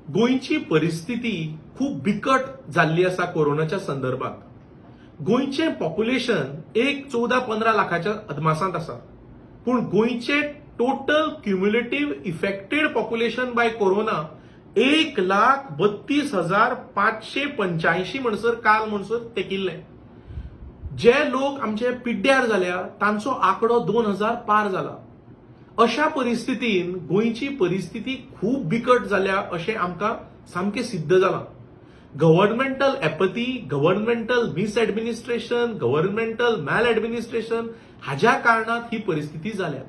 गोंयची परिस्थिती खूप बिकट जाल्ली आसा कोरोनाच्या संदर्भात. गोंयचें पॉप्युलेशन एक 14-15 लाखाच्या अदमासांत आसा. पूण गोंयचे total cumulative affected population bye corona 1,32,585 म्हणसर काल म्हणसर तेकिल्ले. जे लोक आमचे पिड्ड्यार जाल्या तांचो आंकडो 2,000 पार जाला. अशा परिस्थितीन गोंयची परिस्थिती खूप बिकट जाल्या अशें आमकां सामकें सिद्ध जालां. Governmental apathy, governmental misadministration, governmental maladministration हाज्या कारणात ही परिस्थिती जाल्या.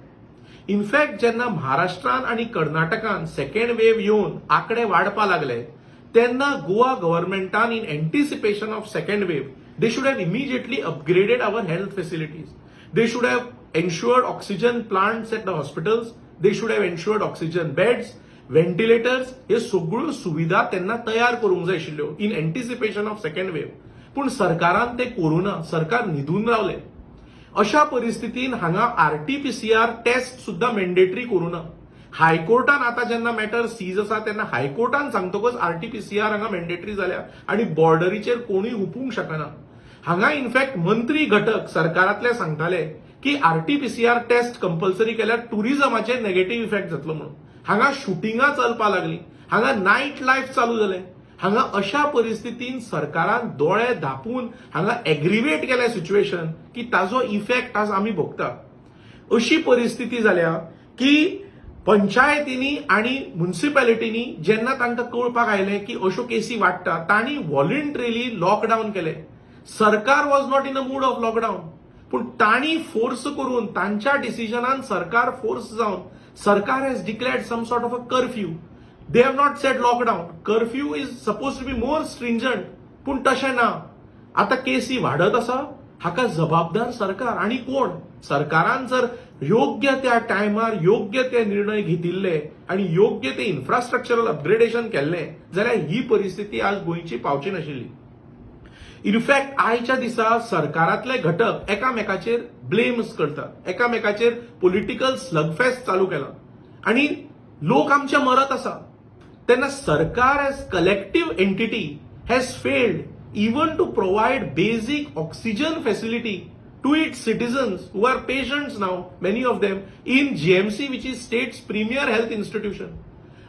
इनफॅक्ट जेन्ना महाराष्ट्रान आणि कर्नाटकान सेकंड वेव्ह येवन आंकडे वाडपा लागले तेन्ना गोवा गव्हर्नमेंटान in anticipation of second wave they should have immediately upgraded our health facilities. They should have ensured oxygen plants at the hospitals. They should have ensured oxygen beds, ventilators. हे सगळ्यो सुविधा त्यांना तयार करूंक जाय आशिल्ल्यो in anticipation of second wave. पूण सरकारान ते करूना. सरकार न्हिदून रावले. अशा परिस्थितीन हांगा आरटीपीसीआर टेस्ट सुद्धा मॅन्डेटरी करूना. हायकोर्टान आता जेन्ना मॅटर सीज आसा तेन्ना हायकोर्टान सांगतकच आरटीपीसीआर हांगा मॅन्डेटरी जाल्या आणि बॉर्डरीचेर कोणूय हुपूंक शकना. हांगा इनफॅक्ट मंत्री घटक सरकारातले सांगताले की आरटीपीसीआर टेस्ट कंपल्सरी केल्यार टुरिझमाचेर नेगेटिव्ह इफेक्ट जातलो म्हणून. हांगा शुटिंगां चलपा लागली. हांगा नायट लायफ चालू जालें. हांगा अशा परिस्थितीन सरकारान दोळे धापून हांगा एग्रिवेट केलें सिच्युएशन की ताजो इफेक्ट आज आमी भोगता. अशी परिस्थिती जाल्या की पंचायतींनी आणि म्युनिसिपॅलिटींनी जेन्ना तांकां कळपाक आयलें की अश्यो केसी वाडटा तांणी व्हॉलंटरीली लॉकडावन केलें. सरकार was not in a mood off lockdown. पूण तांणी फोर्स करून तांच्या डिसिजनान सरकार फोर्स जावन सरकार has declared some sort of a curfew. They have not said lockdown. Curfew is suppose to be more stringent. पूण तशें ना. आता केसी वाडत आसा हाका जबाबदार सरकार. आणि कोण? सरकारान जर योग्य त्या टायमार योग्य ते निर्णय घेतिल्ले आणि योग्य ते इन्फ्रास्ट्रक्चरल अपग्रेडेशन केल्लें जाल्यार ही परिस्थिती आज गोंयची पावची नाशिल्ली. इनफॅक्ट आयच्या दिसा सरकारातले घटक एकामेकाचेर ब्लेम्स करतात. एकामेकाचेर पॉलिटिकल स्लगफेस्ट चालू केला आणि लोक आमचे मरत आसा. तेन्ना सरकार as collective entity has failed even to provide basic oxygen facility to its citizens who are patients now, many of them, in GMC, which is state's premier health institution.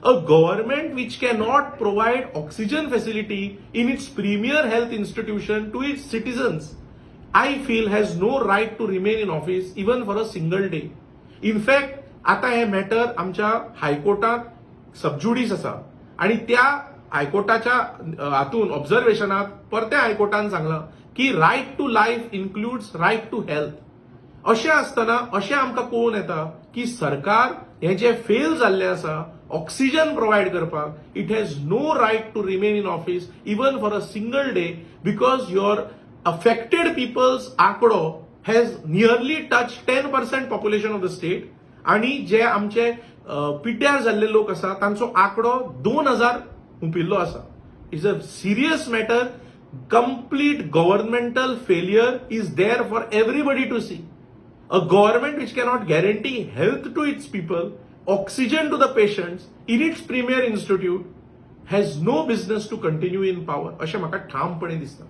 A government which cannot provide oxygen facility in its premier health institution to its citizens, I feel has no right to remain in office even for a single day. In fact, आता हे matter आमच्या हायकोर्टात सबज्युडिस आसा आणि त्या हायकोर्टाच्या हातून ऑब्झर्वेशनात परते हायकोर्टान सांगला की right to life includes right to health. अशें आसतना अशें आमकां कळून येता की सरकार हे जे फेल जाल्ले आसा ऑक्सिजन प्रोवायड करपाक, it has no right to remain in office even for a single day because your affected peoples आंकडो has nearly touch 10% population of the state आणि जे आमचे पिड्ड्यार जाल्ले लोक आसा तांचो आंकडो 2,000 हुपिल्लो आसा. Is a serious matter. Complete governmental failure is there for everybody to see. A government which cannot guarantee health to its people, oxygen to the patients in its premier institute has no business to continue in power अशें म्हाका ठामपणे दिसता.